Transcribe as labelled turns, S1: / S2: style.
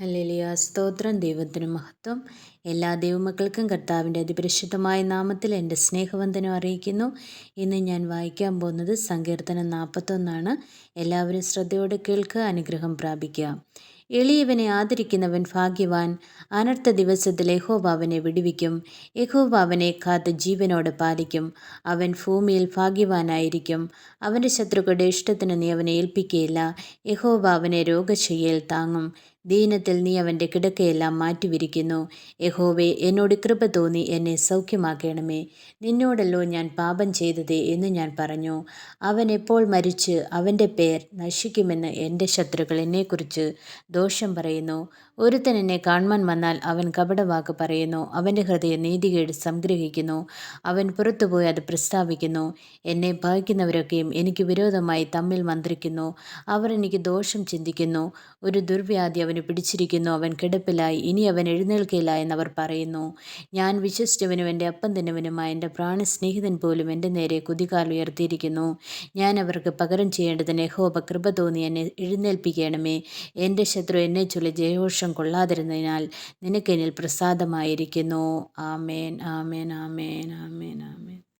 S1: Hallelujah. സ്തോത്രം. ദൈവത്തിന് മഹത്വം. എല്ലാ ദൈവമക്കൾക്കും കർത്താവിൻ്റെ അതിപരിശുദ്ധമായ നാമത്തിൽ എൻ്റെ സ്നേഹവന്ദനം അറിയിക്കുന്നു. ഇന്ന് ഞാൻ വായിക്കാൻ പോകുന്നത് സങ്കീർത്തനം 41. എല്ലാവരും ശ്രദ്ധയോടെ കേൾക്കുക, അനുഗ്രഹം പ്രാപിക്കുക. എളിയവനെ ആദരിക്കുന്നവൻ ഭാഗ്യവാൻ. അനർത്ഥ ദിവസത്തിൽ യഹോവ അവനെ വിടുവിക്കും. യഹോവ അവനെ കാത്ത് ജീവനോടെ പാലിക്കും. അവൻ ഭൂമിയിൽ ഭാഗ്യവാനായിരിക്കും. അവൻ്റെ ശത്രുക്കളുടെ ഇഷ്ടത്തിന് നീ അവനെ ഏൽപ്പിക്കുകയില്ല. യഹോവ അവനെ രോഗശയ്യയിൽ താങ്ങും. ദീനത്തിൽ നീ അവൻ്റെ കിടക്കയെല്ലാം മാറ്റിവിരിക്കുന്നു. യഹോവേ, എന്നോട് കൃപ തോന്നി എന്നെ സൗഖ്യമാക്കണമേ. നിന്നോടല്ലോ ഞാൻ പാപം ചെയ്തതേ എന്ന് ഞാൻ പറഞ്ഞു. അവൻ എപ്പോൾ മരിച്ച് അവൻ്റെ പേർ നശിക്കുമെന്ന് എൻ്റെ ശത്രുക്കൾ എന്നെക്കുറിച്ച് ദോഷം പറയുന്നു. ഒരുത്തൻ എന്നെ കാൺമാൻ വന്നാൽ അവൻ കപടവാക്ക് പറയുന്നു. അവൻ്റെ ഹൃദയം നീതികേട് സംഗ്രഹിക്കുന്നു. അവൻ പുറത്തുപോയി അത് പ്രസ്താവിക്കുന്നു. എന്നെ ഭയക്കുന്നവരൊക്കെയും എനിക്ക് വിരോധമായി തമ്മിൽ മന്ത്രിക്കുന്നു. അവർ എനിക്ക് ദോഷം ചിന്തിക്കുന്നു. ഒരു ദുർവ്യാധി അവന് പിടിച്ചിരിക്കുന്നു. അവൻ കിടപ്പിലായി, ഇനി അവൻ എഴുന്നേൽക്കില്ല എന്നവർ പറയുന്നു. ഞാൻ വിശ്വസിച്ചവനും എൻ്റെ അപ്പം തിന്നവനുമായ എൻ്റെ പ്രാണസ്നേഹിതൻ പോലും എൻ്റെ നേരെ കുതികാൽ ഉയർത്തിയിരിക്കുന്നു. ഞാൻ അവർക്ക് പകരം ചെയ്യേണ്ടതിന് യഹോവ കൃപ തോന്നി എന്നെ എഴുന്നേൽപ്പിക്കണമേ. എൻ്റെ ശത്രു എന്നെ ചൊല്ലി ജയഘോഷം കൊള്ളാതിരുന്നതിനാൽ നിനക്കെന്നിൽ പ്രസാദമായിരിക്കുന്നു. ആമേൻ, ആമേൻ, ആമേൻ, ആമേൻ, ആമേൻ.